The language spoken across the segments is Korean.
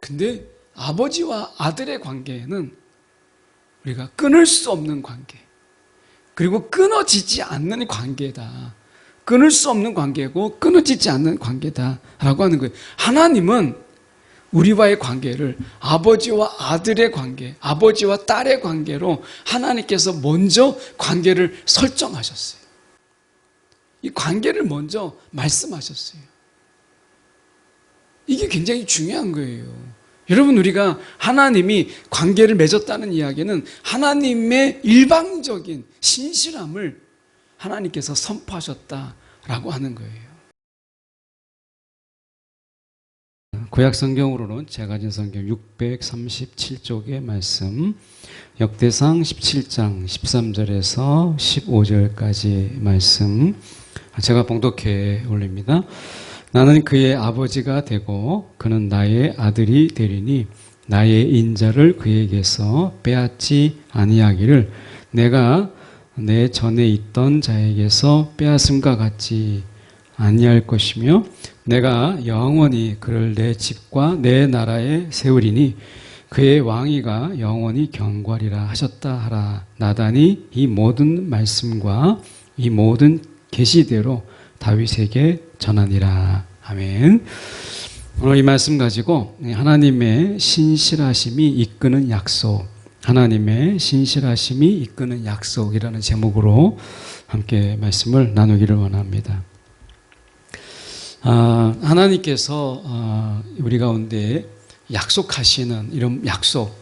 근데 아버지와 아들의 관계는 우리가 끊을 수 없는 관계, 그리고 끊어지지 않는 관계다. 끊을 수 없는 관계고 끊어지지 않는 관계다라고 하는 거예요. 하나님은 우리와의 관계를 아버지와 아들의 관계, 아버지와 딸의 관계로 하나님께서 먼저 관계를 설정하셨어요. 이 관계를 먼저 말씀하셨어요. 이게 굉장히 중요한 거예요. 여러분, 우리가 하나님이 관계를 맺었다는 이야기는 하나님의 일방적인 신실함을 하나님께서 선포하셨다라고 하는 거예요. 구약 성경으로는 제가 가진 성경 637쪽의 말씀, 역대상 17장 13절에서 15절까지 말씀 제가 봉독해 올립니다. 나는 그의 아버지가 되고 그는 나의 아들이 되리니 나의 인자를 그에게서 빼앗지 아니하기를 내가 내 전에 있던 자에게서 빼앗음과 같지 아니할 것이며 내가 영원히 그를 내 집과 내 나라에 세우리니 그의 왕위가 영원히 경과리라 하셨다 하라. 나단이 이 모든 말씀과 이 모든 계시대로 다윗에게 전하니라. 아멘. 오늘 이 말씀 가지고 하나님의 신실하심이 이끄는 약속, 하나님의 신실하심이 이끄는 약속이라는 제목으로 함께 말씀을 나누기를 원합니다. 하나님께서 우리 가운데 약속하시는 이런 약속,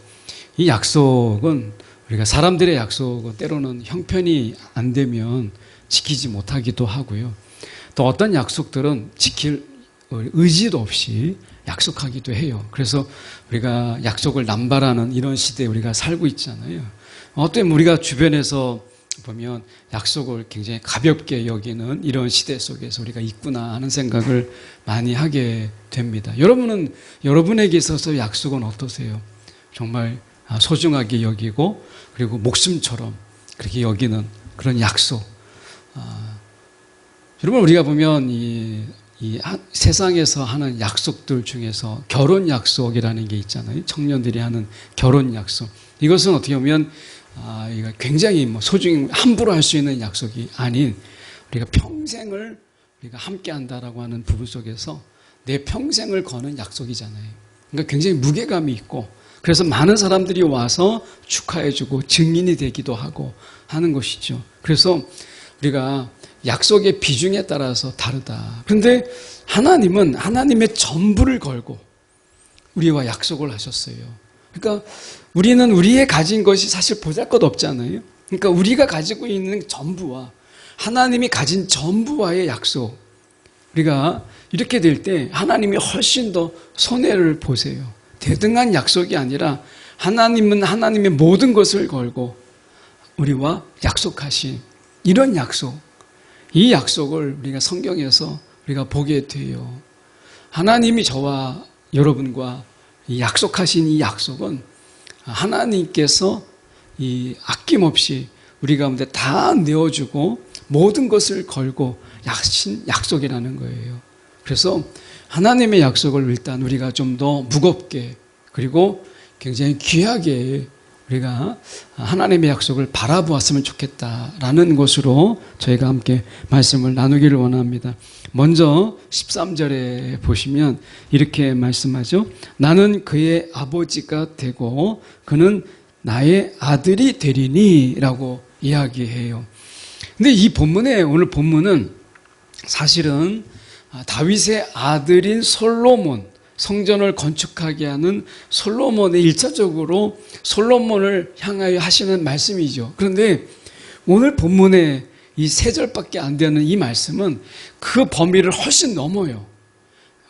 이 약속은 우리가 사람들의 약속은 때로는 형편이 안 되면 지키지 못하기도 하고요. 또 어떤 약속들은 지킬 의지도 없이 약속하기도 해요. 그래서 우리가 약속을 남발하는 이런 시대에 우리가 살고 있잖아요. 어떤 우리가 주변에서 보면 약속을 굉장히 가볍게 여기는 이런 시대 속에서 우리가 있구나 하는 생각을 많이 하게 됩니다. 여러분은 여러분에게 있어서 약속은 어떠세요? 정말 소중하게 여기고 그리고 목숨처럼 그렇게 여기는 그런 약속. 여러분, 우리가 보면 이 세상에서 하는 약속들 중에서 결혼 약속이라는 게 있잖아요. 청년들이 하는 결혼 약속. 이것은 어떻게 보면 이거 굉장히 소중히 함부로 할 수 있는 약속이 아닌 우리가 평생을 우리가 함께 한다라고 하는 부분 속에서 내 평생을 거는 약속이잖아요. 그러니까 굉장히 무게감이 있고 그래서 많은 사람들이 와서 축하해주고 증인이 되기도 하고 하는 것이죠. 그래서 우리가 약속의 비중에 따라서 다르다. 그런데 하나님은 하나님의 전부를 걸고 우리와 약속을 하셨어요. 그러니까 우리는 우리의 가진 것이 사실 보잘것없잖아요. 그러니까 우리가 가지고 있는 전부와 하나님이 가진 전부와의 약속, 우리가 이렇게 될 때 하나님이 훨씬 더 손해를 보세요. 대등한 약속이 아니라 하나님은 하나님의 모든 것을 걸고 우리와 약속하신 이런 약속, 이 약속을 우리가 성경에서 우리가 보게 돼요. 하나님이 저와 여러분과 약속하신 이 약속은 하나님께서 이 아낌없이 우리 가운데 다 내어주고 모든 것을 걸고 하신 약속이라는 거예요. 그래서 하나님의 약속을 일단 우리가 좀 더 무겁게 그리고 굉장히 귀하게 우리가 하나님의 약속을 바라보았으면 좋겠다라는 것으로 저희가 함께 말씀을 나누기를 원합니다. 먼저 13절에 보시면 이렇게 말씀하죠. 나는 그의 아버지가 되고 그는 나의 아들이 되리니 라고 이야기해요. 근데 이 본문에, 오늘 본문은 사실은 다윗의 아들인 솔로몬, 성전을 건축하게 하는 솔로몬의 1차적으로 솔로몬을 향하여 하시는 말씀이죠. 그런데 오늘 본문에 이 3절밖에 안 되는 이 말씀은 그 범위를 훨씬 넘어요.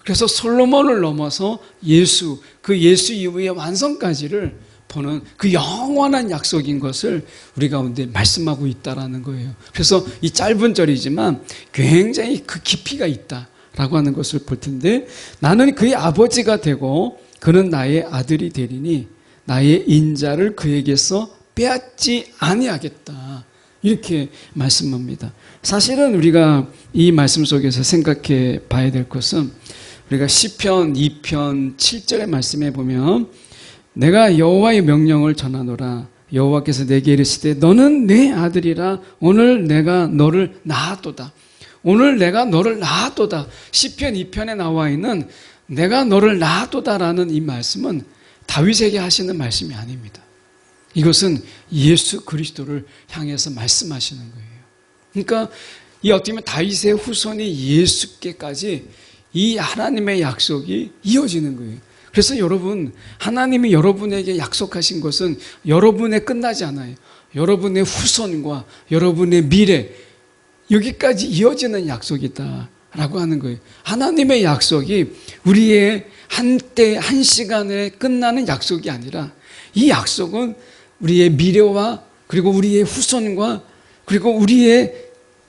그래서 솔로몬을 넘어서 예수, 그 예수 이후의 완성까지를 보는 그 영원한 약속인 것을 우리 가운데 말씀하고 있다라는 거예요. 그래서 이 짧은 절이지만 굉장히 그 깊이가 있다. 라고 하는 것을 볼 텐데, 나는 그의 아버지가 되고 그는 나의 아들이 되리니 나의 인자를 그에게서 빼앗지 아니하겠다. 이렇게 말씀합니다. 사실은 우리가 이 말씀 속에서 생각해 봐야 될 것은 우리가 시편 2편 7절의 말씀에 보면 내가 여호와의 명령을 전하노라. 여호와께서 내게 이르시되 너는 내 아들이라. 오늘 내가 너를 낳았도다. 오늘 내가 너를 낳았도다. 시편 2편에 나와 있는 내가 너를 낳았도다라는 이 말씀은 다윗에게 하시는 말씀이 아닙니다. 이것은 예수 그리스도를 향해서 말씀하시는 거예요. 그러니까 이 어떻게 보면 다윗의 후손이 예수께까지 이 하나님의 약속이 이어지는 거예요. 그래서 여러분, 하나님이 여러분에게 약속하신 것은 여러분에 끝나지 않아요. 여러분의 후손과 여러분의 미래, 여기까지 이어지는 약속이다라고 하는 거예요. 하나님의 약속이 우리의 한때 한 시간에 끝나는 약속이 아니라 이 약속은 우리의 미래와 그리고 우리의 후손과 그리고 우리의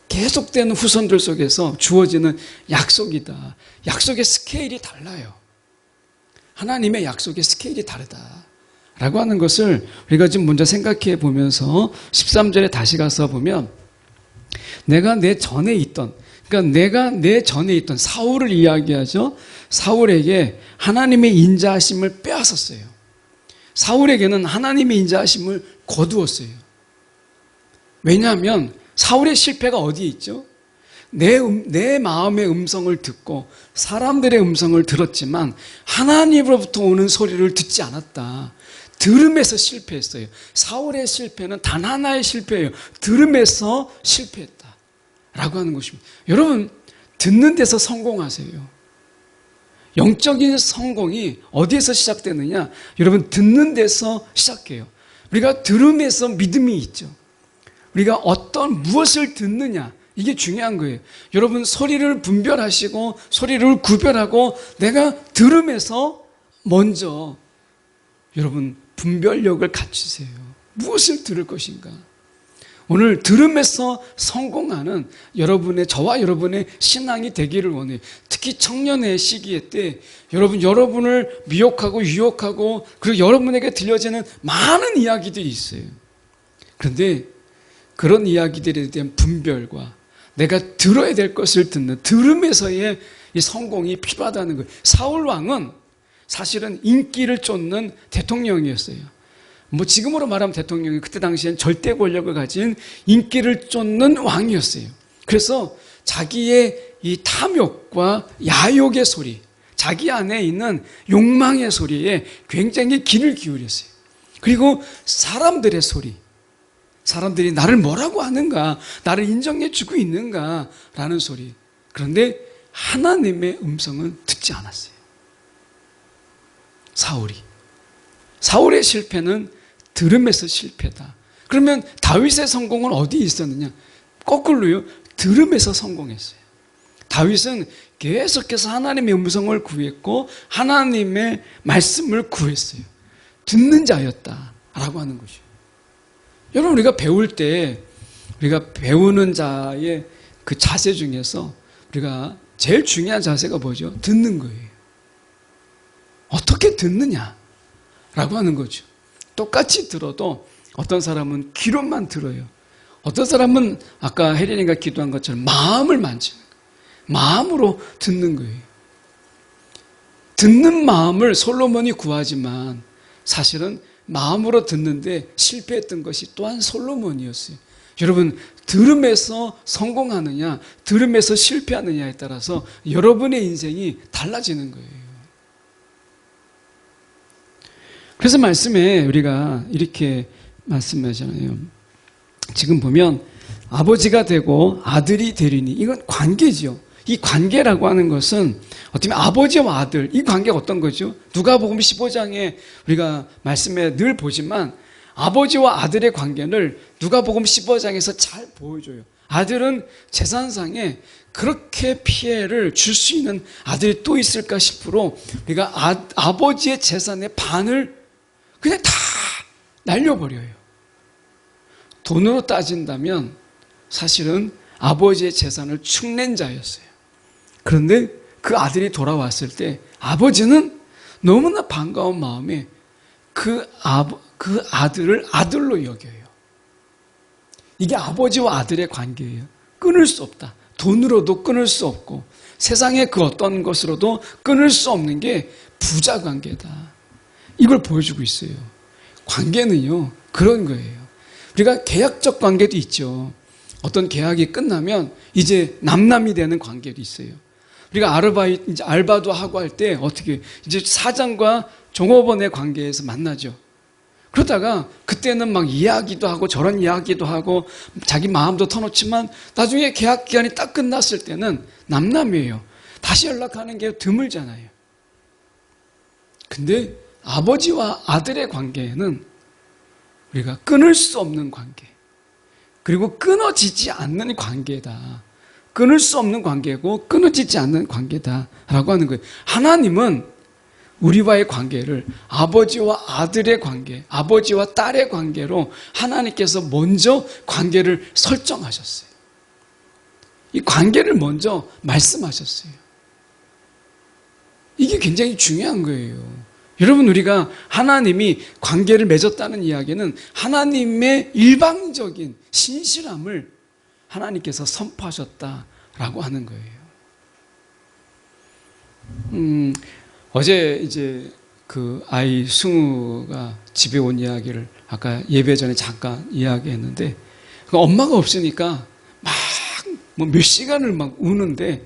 계속되는 후손들 속에서 주어지는 약속이다. 약속의 스케일이 달라요. 하나님의 약속의 스케일이 다르다라고 하는 것을 우리가 지금 먼저 생각해 보면서 13절에 다시 가서 보면 내가 내 전에 있던 사울을 이야기하죠. 사울에게 하나님의 인자하심을 빼앗았어요. 사울에게는 하나님의 인자하심을 거두었어요. 왜냐하면 사울의 실패가 어디에 있죠? 내 마음의 음성을 듣고 사람들의 음성을 들었지만 하나님으로부터 오는 소리를 듣지 않았다. 들음에서 실패했어요. 사울의 실패는 단 하나의 실패예요. 들음에서 실패했다 라고 하는 것입니다. 여러분, 듣는 데서 성공하세요. 영적인 성공이 어디에서 시작되느냐? 여러분, 듣는 데서 시작해요. 우리가 들음에서 믿음이 있죠. 우리가 무엇을 듣느냐, 이게 중요한 거예요. 여러분, 소리를 분별하시고 소리를 구별하고 내가 들음에서 먼저 여러분 분별력을 갖추세요. 무엇을 들을 것인가? 오늘 들음에서 성공하는 저와 여러분의 신앙이 되기를 원해요. 특히 청년의 시기에 때 여러분을 미혹하고 유혹하고 그리고 여러분에게 들려지는 많은 이야기들이 있어요. 그런데 그런 이야기들에 대한 분별과 내가 들어야 될 것을 듣는 들음에서의 이 성공이 필요하다는 거예요. 사울 왕은 사실은 인기를 쫓는 대통령이었어요. 지금으로 말하면 대통령이 그때 당시엔 절대 권력을 가진 인기를 쫓는 왕이었어요. 그래서 자기의 이 탐욕과 야욕의 소리, 자기 안에 있는 욕망의 소리에 굉장히 귀를 기울였어요. 그리고 사람들의 소리, 사람들이 나를 뭐라고 하는가, 나를 인정해주고 있는가 라는 소리. 그런데 하나님의 음성은 듣지 않았어요. 사울의 실패는 들음에서 실패다. 그러면 다윗의 성공은 어디에 있었느냐? 거꾸로요. 들음에서 성공했어요. 다윗은 계속해서 하나님의 음성을 구했고 하나님의 말씀을 구했어요. 듣는 자였다라고 하는 것이에요. 여러분, 우리가 배울 때 우리가 배우는 자의 그 자세 중에서 우리가 제일 중요한 자세가 뭐죠? 듣는 거예요. 어떻게 듣느냐라고 하는 거죠. 똑같이 들어도 어떤 사람은 귀로만 들어요. 어떤 사람은 아까 혜린이가 기도한 것처럼 마음을 만지는 거예요. 마음으로 듣는 거예요. 듣는 마음을 솔로몬이 구하지만 사실은 마음으로 듣는데 실패했던 것이 또한 솔로몬이었어요. 여러분, 들음에서 성공하느냐, 들음에서 실패하느냐에 따라서 여러분의 인생이 달라지는 거예요. 그래서 말씀에 우리가 이렇게 말씀하잖아요. 지금 보면 아버지가 되고 아들이 되리니, 이건 관계지요. 이 관계라고 하는 것은 어떻게 보면 아버지와 아들, 이 관계가 어떤 거죠? 누가복음 15장에 우리가 말씀에 늘 보지만 아버지와 아들의 관계를 누가복음 15장에서 잘 보여줘요. 아들은 재산상에 그렇게 피해를 줄 수 있는 아들이 또 있을까 싶으로 우리가 아버지의 재산의 반을 그냥 다 날려버려요. 돈으로 따진다면 사실은 아버지의 재산을 축낸 자였어요. 그런데 그 아들이 돌아왔을 때 아버지는 너무나 반가운 마음에 그 아들을 아들로 여겨요. 이게 아버지와 아들의 관계예요. 끊을 수 없다. 돈으로도 끊을 수 없고 세상의 그 어떤 것으로도 끊을 수 없는 게 부자 관계다. 이걸 보여주고 있어요. 관계는요, 그런 거예요. 우리가 계약적 관계도 있죠. 어떤 계약이 끝나면 이제 남남이 되는 관계도 있어요. 우리가 이제 알바도 하고 할 때 어떻게 이제 사장과 종업원의 관계에서 만나죠. 그러다가 그때는 막 이야기도 하고 저런 이야기도 하고 자기 마음도 터놓지만 나중에 계약 기간이 딱 끝났을 때는 남남이에요. 다시 연락하는 게 드물잖아요. 근데 아버지와 아들의 관계는 우리가 끊을 수 없는 관계, 그리고 끊어지지 않는 관계다. 끊을 수 없는 관계고 끊어지지 않는 관계다라고 하는 거예요. 하나님은 우리와의 관계를 아버지와 아들의 관계, 아버지와 딸의 관계로 하나님께서 먼저 관계를 설정하셨어요. 이 관계를 먼저 말씀하셨어요. 이게 굉장히 중요한 거예요. 여러분, 우리가 하나님이 관계를 맺었다는 이야기는 하나님의 일방적인 신실함을 하나님께서 선포하셨다라고 하는 거예요. 어제 이제 그 아이 승우가 집에 온 이야기를 아까 예배 전에 잠깐 이야기했는데, 그 엄마가 없으니까 막 뭐 몇 시간을 막 우는데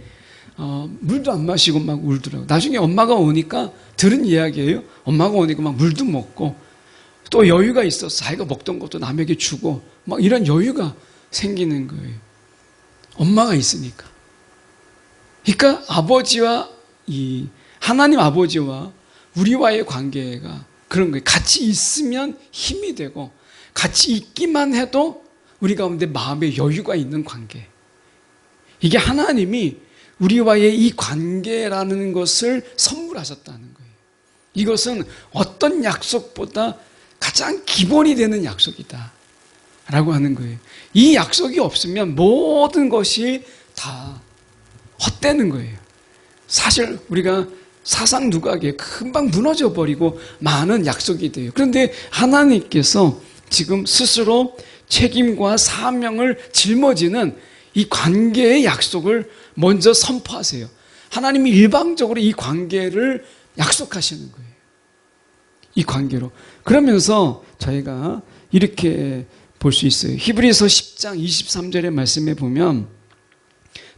물도 안 마시고 막 울더라고요. 나중에 엄마가 오니까 들은 이야기예요. 엄마가 오니까 막 물도 먹고 또 여유가 있어서 자기가 먹던 것도 남에게 주고 막 이런 여유가 생기는 거예요. 엄마가 있으니까. 그러니까 아버지와 하나님 아버지와 우리와의 관계가 그런 거예요. 같이 있으면 힘이 되고 같이 있기만 해도 우리 가운데 마음의 여유가 있는 관계. 이게 하나님이 우리와의 이 관계라는 것을 선물하셨다는 거예요. 이것은 어떤 약속보다 가장 기본이 되는 약속이다 라고 하는 거예요. 이 약속이 없으면 모든 것이 다 헛되는 거예요. 사실 우리가 사상 누각에 금방 무너져 버리고 많은 약속이 돼요. 그런데 하나님께서 지금 스스로 책임과 사명을 짊어지는 이 관계의 약속을 먼저 선포하세요. 하나님이 일방적으로 이 관계를 약속하시는 거예요. 이 관계로. 그러면서 저희가 이렇게 볼 수 있어요. 히브리서 10장 23절의 말씀에 보면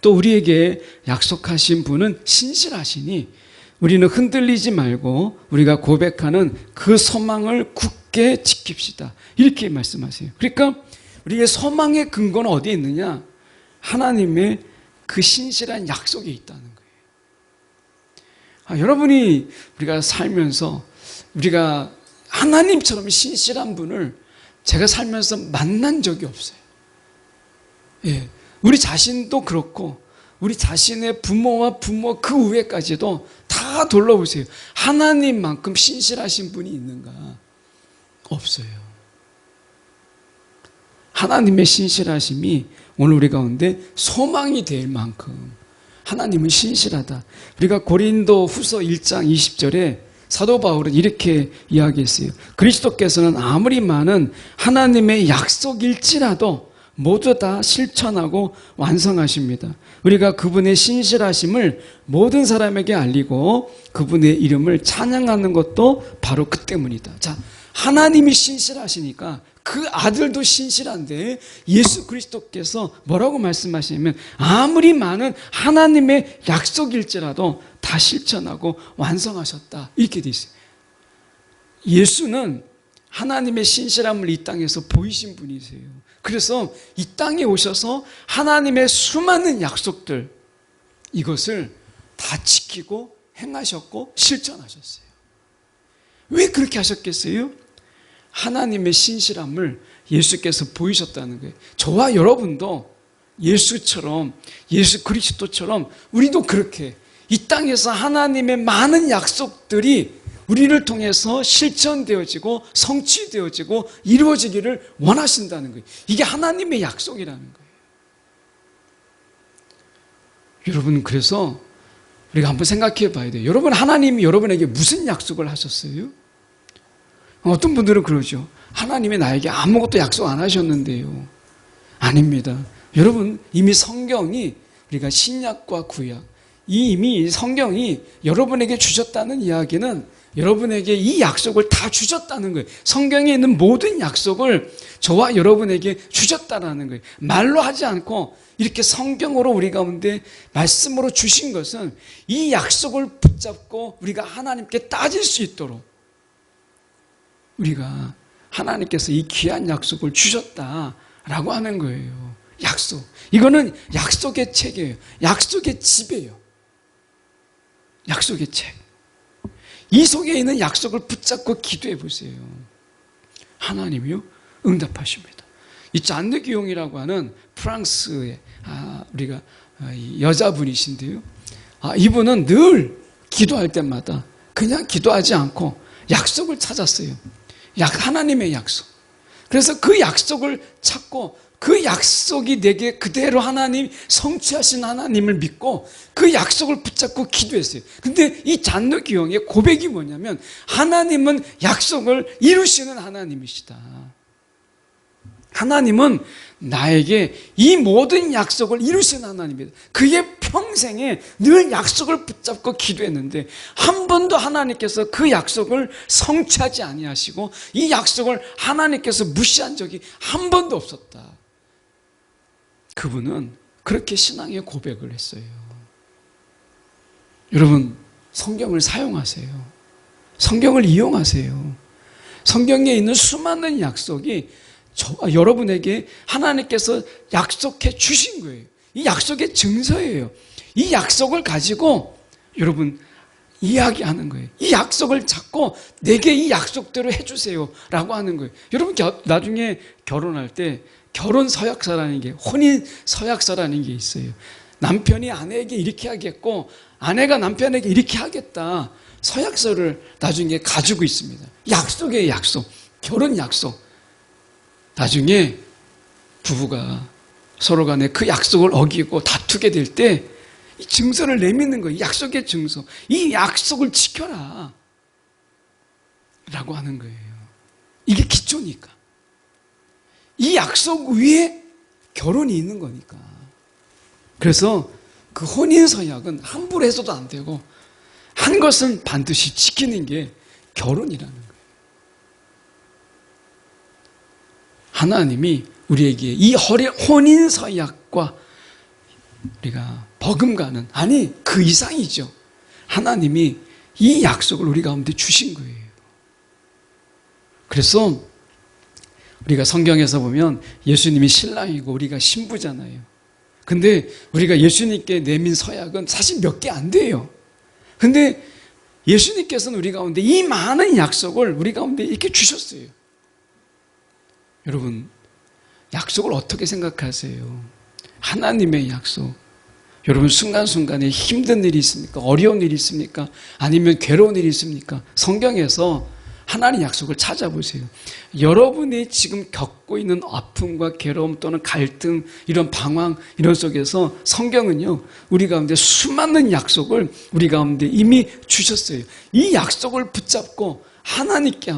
또 우리에게 약속하신 분은 신실하시니 우리는 흔들리지 말고 우리가 고백하는 그 소망을 굳게 지킵시다. 이렇게 말씀하세요. 그러니까 우리의 소망의 근거는 어디에 있느냐? 하나님의 그 신실한 약속에 있다는 거예요. 여러분이 우리가 살면서 우리가 하나님처럼 신실한 분을 제가 살면서 만난 적이 없어요. 예, 우리 자신도 그렇고 우리 자신의 부모와 부모 그 위에까지도 다 돌려보세요. 하나님만큼 신실하신 분이 있는가? 없어요. 하나님의 신실하심이 오늘 우리 가운데 소망이 될 만큼 하나님은 신실하다. 우리가 고린도 후서 1장 20절에 사도 바울은 이렇게 이야기했어요. 그리스도께서는 아무리 많은 하나님의 약속일지라도 모두 다 실천하고 완성하십니다. 우리가 그분의 신실하심을 모든 사람에게 알리고 그분의 이름을 찬양하는 것도 바로 그 때문이다. 자, 하나님이 신실하시니까 그 아들도 신실한데 예수 그리스도께서 뭐라고 말씀하시냐면 아무리 많은 하나님의 약속일지라도 다 실천하고 완성하셨다. 이렇게 돼 있어요. 예수는 하나님의 신실함을 이 땅에서 보이신 분이세요. 그래서 이 땅에 오셔서 하나님의 수많은 약속들 이것을 다 지키고 행하셨고 실천하셨어요. 왜 그렇게 하셨겠어요? 하나님의 신실함을 예수께서 보이셨다는 거예요. 저와 여러분도 예수처럼 예수 그리스도처럼 우리도 그렇게 이 땅에서 하나님의 많은 약속들이 우리를 통해서 실천되어지고 성취되어지고 이루어지기를 원하신다는 거예요. 이게 하나님의 약속이라는 거예요. 여러분, 그래서 우리가 한번 생각해 봐야 돼요. 여러분, 하나님이 여러분에게 무슨 약속을 하셨어요? 어떤 분들은 그러죠. 하나님이 나에게 아무것도 약속 안 하셨는데요. 아닙니다. 여러분, 이미 성경이 우리가 신약과 구약 이미 성경이 여러분에게 주셨다는 이야기는 여러분에게 이 약속을 다 주셨다는 거예요. 성경에 있는 모든 약속을 저와 여러분에게 주셨다는 거예요. 말로 하지 않고 이렇게 성경으로 우리 가운데 말씀으로 주신 것은 이 약속을 붙잡고 우리가 하나님께 따질 수 있도록 우리가 하나님께서 이 귀한 약속을 주셨다라고 하는 거예요. 약속. 이거는 약속의 책이에요. 약속의 집이에요. 약속의 책. 이 속에 있는 약속을 붙잡고 기도해 보세요. 하나님이요? 응답하십니다. 이 잔느 기용이라고 하는 프랑스의 우리가 여자분이신데요. 이분은 늘 기도할 때마다 그냥 기도하지 않고 약속을 찾았어요. 하나님의 약속. 그래서 그 약속을 찾고 그 약속이 내게 그대로 하나님 성취하신 하나님을 믿고 그 약속을 붙잡고 기도했어요. 근데 이 잔느 기용의 고백이 뭐냐면 하나님은 약속을 이루시는 하나님이시다. 하나님은 나에게 이 모든 약속을 이루신 하나님이다. 그의 평생에 늘 약속을 붙잡고 기도했는데 한 번도 하나님께서 그 약속을 성취하지 아니하시고 이 약속을 하나님께서 무시한 적이 한 번도 없었다. 그분은 그렇게 신앙의 고백을 했어요. 여러분, 성경을 사용하세요. 성경을 이용하세요. 성경에 있는 수많은 약속이 여러분에게 하나님께서 약속해 주신 거예요. 이 약속의 증서예요. 이 약속을 가지고 여러분 이야기하는 거예요. 이 약속을 잡고 내게 이 약속대로 해주세요 라고 하는 거예요. 여러분 나중에 결혼할 때 결혼 서약서라는 게, 혼인 서약서라는 게 있어요. 남편이 아내에게 이렇게 하겠고 아내가 남편에게 이렇게 하겠다. 서약서를 나중에 가지고 있습니다. 약속의 약속, 결혼 약속. 나중에 부부가 서로 간에 그 약속을 어기고 다투게 될 때 이 증서를 내미는 거예요. 약속의 증서. 이 약속을 지켜라 라고 하는 거예요. 이게 기초니까. 이 약속 위에 결혼이 있는 거니까. 그래서 그 혼인서약은 함부로 해서도 안 되고 한 것은 반드시 지키는 게 결혼이라는 거예요. 하나님이 우리에게 이 혼인서약과 우리가 버금가는, 아니 그 이상이죠. 하나님이 이 약속을 우리 가운데 주신 거예요. 그래서 우리가 성경에서 보면 예수님이 신랑이고 우리가 신부잖아요. 근데 우리가 예수님께 내민 서약은 사실 몇 개 안 돼요. 근데 예수님께서는 우리 가운데 이 많은 약속을 우리 가운데 이렇게 주셨어요. 여러분, 약속을 어떻게 생각하세요? 하나님의 약속. 여러분, 순간순간에 힘든 일이 있습니까? 어려운 일이 있습니까? 아니면 괴로운 일이 있습니까? 성경에서 하나님의 약속을 찾아보세요. 여러분이 지금 겪고 있는 아픔과 괴로움 또는 갈등, 이런 방황, 이런 속에서 성경은요, 우리 가운데 수많은 약속을 우리 가운데 이미 주셨어요. 이 약속을 붙잡고 하나님께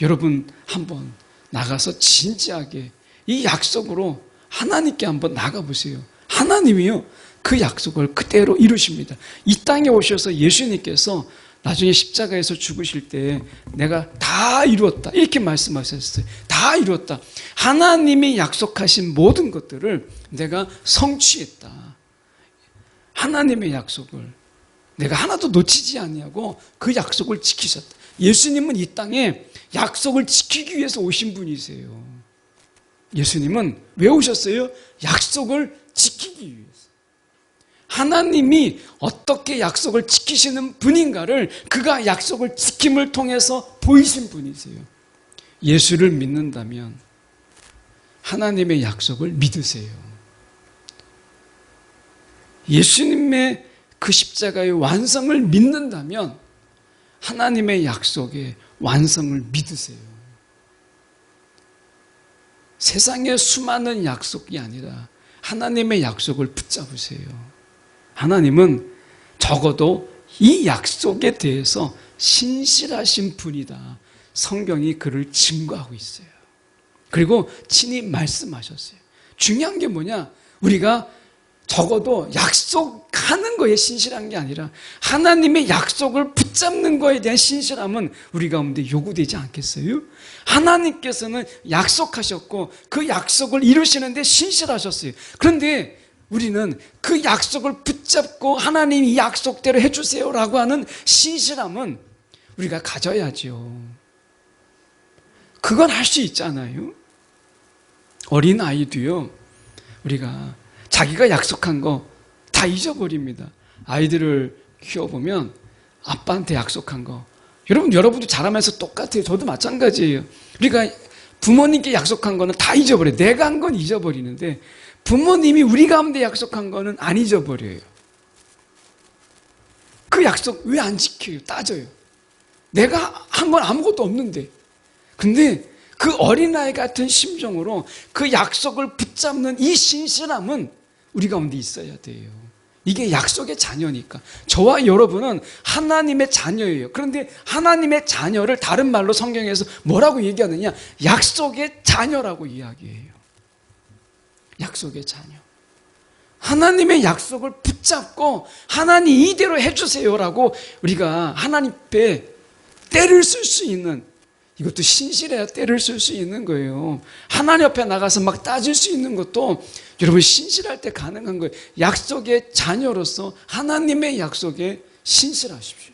여러분 한번 나가서 진지하게 이 약속으로 하나님께 한번 나가보세요. 하나님이요, 그 약속을 그대로 이루십니다. 이 땅에 오셔서 예수님께서 나중에 십자가에서 죽으실 때 내가 다 이루었다 이렇게 말씀하셨어요. 다 이루었다. 하나님이 약속하신 모든 것들을 내가 성취했다. 하나님의 약속을 내가 하나도 놓치지 아니하고 그 약속을 지키셨다. 예수님은 이 땅에 약속을 지키기 위해서 오신 분이세요. 예수님은 왜 오셨어요? 약속을 지키기 위해서. 하나님이 어떻게 약속을 지키시는 분인가를 그가 약속을 지킴을 통해서 보이신 분이세요. 예수를 믿는다면 하나님의 약속을 믿으세요. 예수님의 그 십자가의 완성을 믿는다면 하나님의 약속의 완성을 믿으세요. 세상의 수많은 약속이 아니라 하나님의 약속을 붙잡으세요. 하나님은 적어도 이 약속에 대해서 신실하신 분이다. 성경이 그를 증거하고 있어요. 그리고 친히 말씀하셨어요. 중요한 게 뭐냐? 우리가 적어도 약속하는 거에 신실한 게 아니라 하나님의 약속을 붙잡는 거에 대한 신실함은 우리 가운데 요구되지 않겠어요? 하나님께서는 약속하셨고 그 약속을 이루시는데 신실하셨어요. 그런데 우리는 그 약속을 붙잡고 하나님이 이 약속대로 해주세요라고 하는 신실함은 우리가 가져야죠. 그건 할 수 있잖아요. 어린 아이도요, 우리가 자기가 약속한 거 다 잊어버립니다. 아이들을 키워보면 아빠한테 약속한 거, 여러분도 잘하면서 똑같아요. 저도 마찬가지예요. 우리가 부모님께 약속한 거는 다 잊어버려요. 내가 한 건 잊어버리는데 부모님이 우리 가운데 약속한 거는 안 잊어버려요. 그 약속 왜 안 지켜요? 따져요. 내가 한 건 아무것도 없는데. 근데 그 어린아이 같은 심정으로 그 약속을 붙잡는 이 신실함은 우리 가운데 있어야 돼요. 이게 약속의 자녀니까. 저와 여러분은 하나님의 자녀예요. 그런데 하나님의 자녀를 다른 말로 성경에서 뭐라고 얘기하느냐? 약속의 자녀라고 이야기해요. 약속의 자녀. 하나님의 약속을 붙잡고 하나님 이대로 해주세요라고 우리가 하나님 앞에 때를 쓸 수 있는, 이것도 신실해야 때를 쓸 수 있는 거예요. 하나님 앞에 나가서 막 따질 수 있는 것도 여러분 신실할 때 가능한 거예요. 약속의 자녀로서 하나님의 약속에 신실하십시오.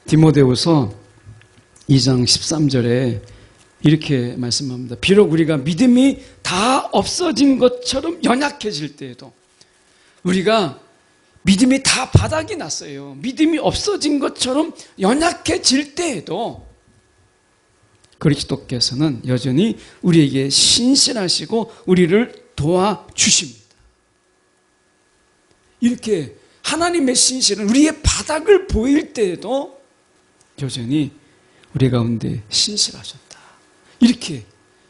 디모데후서 2장 13절에 이렇게 말씀합니다. 비록 우리가 믿음이 다 없어진 것처럼 연약해질 때에도, 우리가 믿음이 다 바닥이 났어요. 믿음이 없어진 것처럼 연약해질 때에도 그리스도께서는 여전히 우리에게 신실하시고 우리를 도와주십니다. 이렇게 하나님의 신실은 우리의 바닥을 보일 때에도 여전히 우리 가운데 신실하셨다. 이렇게,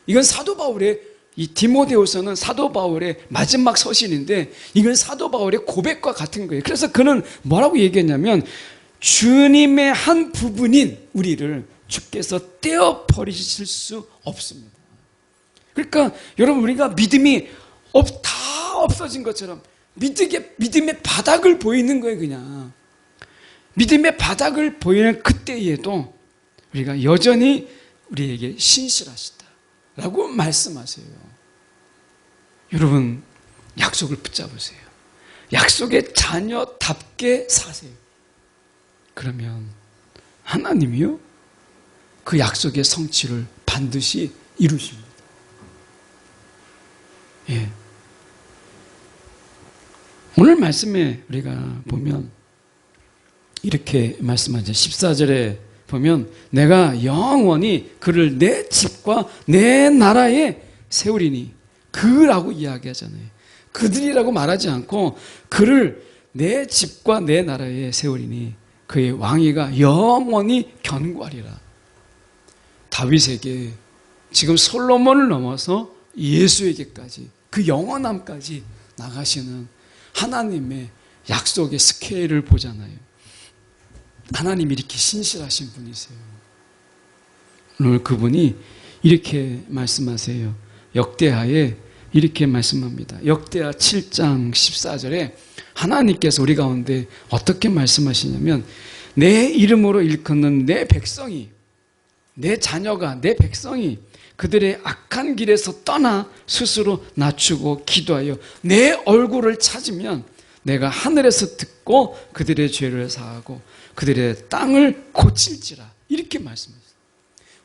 이건 사도 바울의, 이 디모데후서는 사도 바울의 마지막 서신인데 이건 사도 바울의 고백과 같은 거예요. 그래서 그는 뭐라고 얘기했냐면, 주님의 한 부분인 우리를 주께서 떼어버리실 수 없습니다. 그러니까 여러분, 우리가 믿음이 다 없어진 것처럼 믿음의 바닥을 보이는 거예요. 그냥 믿음의 바닥을 보이는 그때에도 우리가 여전히 우리에게 신실하시다라고 말씀하세요. 여러분, 약속을 붙잡으세요. 약속의 자녀답게 사세요. 그러면 하나님이요, 그 약속의 성취를 반드시 이루십니다. 예. 오늘 말씀에 우리가 보면 이렇게 말씀하죠. 14절에 보면 내가 영원히 그를 내 집과 내 나라에 세우리니, 그라고 이야기하잖아요. 그들이라고 말하지 않고 그를 내 집과 내 나라에 세우리니 그의 왕위가 영원히 견고하리라. 다윗에게, 지금 솔로몬을 넘어서 예수에게까지, 그 영원함까지 나가시는 하나님의 약속의 스케일을 보잖아요. 하나님이 이렇게 신실하신 분이세요. 오늘 그분이 이렇게 말씀하세요. 역대하에 이렇게 말씀합니다. 역대하 7장 14절에 하나님께서 우리 가운데 어떻게 말씀하시냐면, 내 이름으로 일컫는 내 백성이, 내 자녀가, 내 백성이 그들의 악한 길에서 떠나 스스로 낮추고 기도하여 내 얼굴을 찾으면 내가 하늘에서 듣고 그들의 죄를 사하고 그들의 땅을 고칠지라. 이렇게 말씀하셨어요.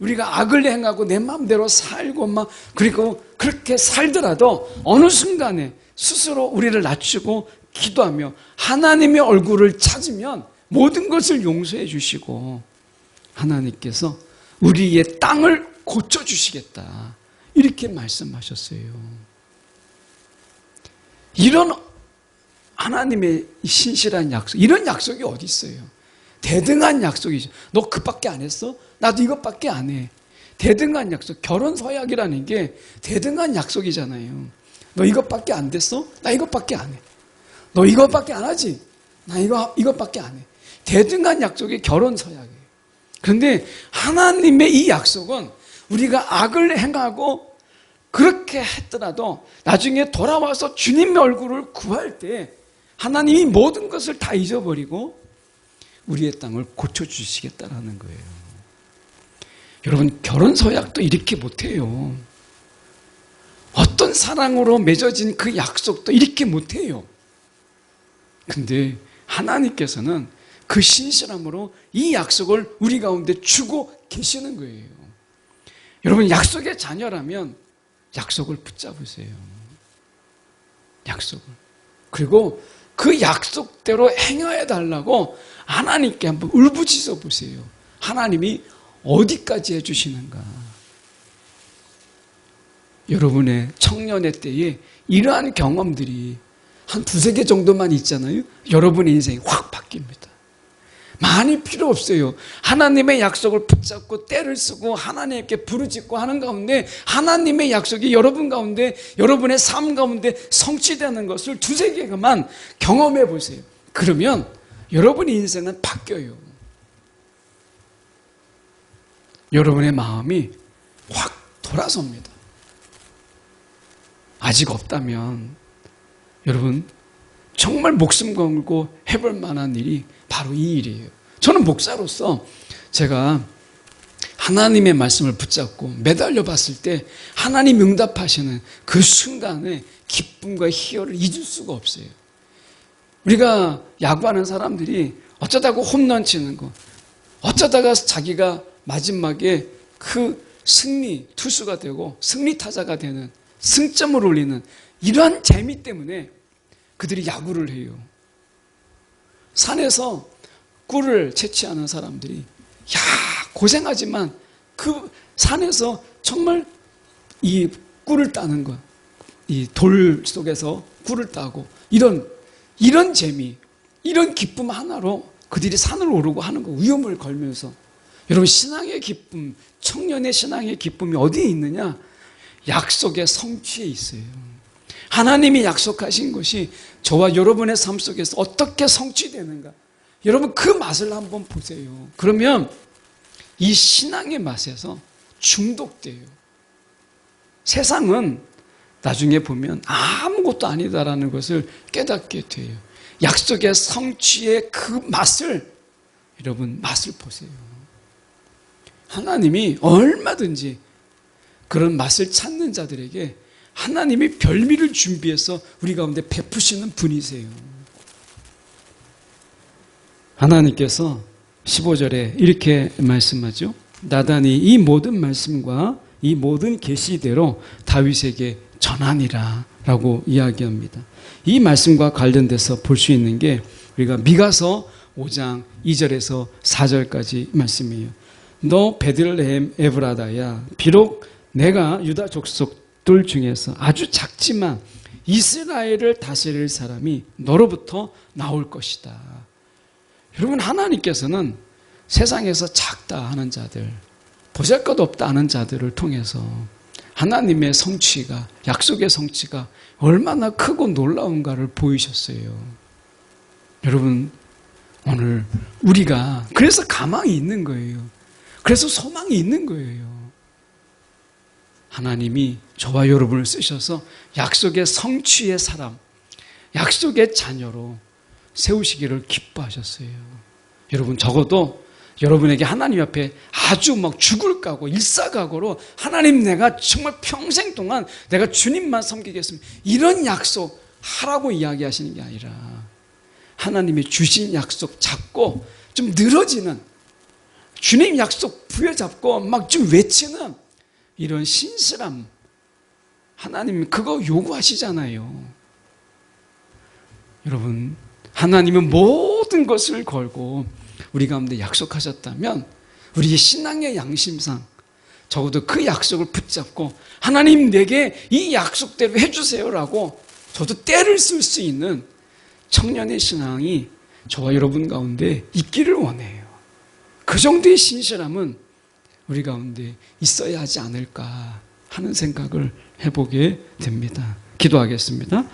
우리가 악을 행하고 내 마음대로 살고 그리고 그렇게 살더라도 어느 순간에 스스로 우리를 낮추고 기도하며 하나님의 얼굴을 찾으면 모든 것을 용서해 주시고 하나님께서 우리의 땅을 고쳐주시겠다. 이렇게 말씀하셨어요. 이런 하나님의 신실한 약속, 이런 약속이 어디 있어요? 대등한 약속이죠. 너 그밖에 안 했어? 나도 이것밖에 안 해. 대등한 약속, 결혼 서약이라는 게 대등한 약속이잖아요. 너 이것밖에 안 됐어? 나 이것밖에 안 해. 너 이것밖에 안 하지? 나 이것밖에 안 해. 대등한 약속이 결혼 서약이에요. 그런데 하나님의 이 약속은 우리가 악을 행하고 그렇게 했더라도 나중에 돌아와서 주님의 얼굴을 구할 때 하나님이 모든 것을 다 잊어버리고 우리의 땅을 고쳐주시겠다라는 거예요. 여러분, 결혼 서약도 이렇게 못해요. 어떤 사랑으로 맺어진 그 약속도 이렇게 못해요. 근데 하나님께서는 그 신실함으로 이 약속을 우리 가운데 주고 계시는 거예요. 여러분, 약속의 자녀라면 약속을 붙잡으세요. 약속을. 그리고 그 약속대로 행하여 달라고 하나님께 한번 울부짖어 보세요. 하나님이 어디까지 해주시는가. 여러분의 청년의 때에 이러한 경험들이 한 두세 개 정도만 있잖아요. 여러분의 인생이 확 바뀝니다. 많이 필요 없어요. 하나님의 약속을 붙잡고 때를 쓰고 하나님께 부르짖고 하는 가운데 하나님의 약속이 여러분 가운데, 여러분의 삶 가운데 성취되는 것을 두세 개만 경험해 보세요. 그러면 여러분의 인생은 바뀌어요. 여러분의 마음이 확 돌아섭니다. 아직 없다면 여러분 정말 목숨 걸고 해볼 만한 일이 바로 이 일이에요. 저는 목사로서 제가 하나님의 말씀을 붙잡고 매달려 봤을 때 하나님 응답하시는 그 순간의 기쁨과 희열을 잊을 수가 없어요. 우리가 야구하는 사람들이 어쩌다가 홈런 치는 거, 어쩌다가 자기가 마지막에 그 승리 투수가 되고 승리 타자가 되는, 승점을 올리는 이러한 재미 때문에 그들이 야구를 해요. 산에서 꿀을 채취하는 사람들이 고생하지만 그 산에서 정말 이 꿀을 따는 것, 이 돌 속에서 꿀을 따고 이런 재미, 이런 기쁨 하나로 그들이 산을 오르고 하는 거, 위험을 걸면서. 여러분, 신앙의 기쁨, 청년의 신앙의 기쁨이 어디에 있느냐? 약속의 성취에 있어요. 하나님이 약속하신 것이 저와 여러분의 삶 속에서 어떻게 성취되는가? 여러분, 그 맛을 한번 보세요. 그러면 이 신앙의 맛에서 중독돼요. 세상은 나중에 보면 아무것도 아니다라는 것을 깨닫게 돼요. 약속의 성취의 그 맛을, 여러분, 맛을 보세요. 하나님이 얼마든지 그런 맛을 찾는 자들에게 하나님이 별미를 준비해서 우리 가운데 베푸시는 분이세요. 하나님께서 15절에 이렇게 말씀하죠. 나단이 이 모든 말씀과 이 모든 계시대로 다윗에게 전하니라 라고 이야기합니다. 이 말씀과 관련돼서 볼 수 있는 게 우리가 미가서 5장 2절에서 4절까지 말씀이에요. 너 베들레헴 에브라다야, 비록 내가 유다 족속들 중에서 아주 작지만 이스라엘을 다스릴 사람이 너로부터 나올 것이다. 여러분, 하나님께서는 세상에서 작다 하는 자들, 보잘것없다 하는 자들을 통해서 하나님의 성취가, 약속의 성취가 얼마나 크고 놀라운가를 보이셨어요. 여러분, 오늘 우리가 그래서 가망이 있는 거예요. 그래서 소망이 있는 거예요. 하나님이 저와 여러분을 쓰셔서 약속의 성취의 사람, 약속의 자녀로 세우시기를 기뻐하셨어요. 여러분, 적어도 여러분에게 하나님 앞에 아주 막 죽을 각오, 일사각오로 하나님, 내가 정말 평생 동안 내가 주님만 섬기겠습니다, 이런 약속 하라고 이야기하시는 게 아니라 하나님이 주신 약속 잡고 좀 늘어지는, 주님 약속 부여잡고 막 좀 외치는 이런 신실함, 하나님 그거 요구하시잖아요. 여러분, 하나님은 모든 것을 걸고 우리 가운데 약속하셨다면 우리의 신앙의 양심상 적어도 그 약속을 붙잡고 하나님, 내게 이 약속대로 해주세요라고 저도 때를 쓸 수 있는 청년의 신앙이 저와 여러분 가운데 있기를 원해요. 그 정도의 신실함은 우리 가운데 있어야 하지 않을까 하는 생각을 해보게 됩니다. 기도하겠습니다.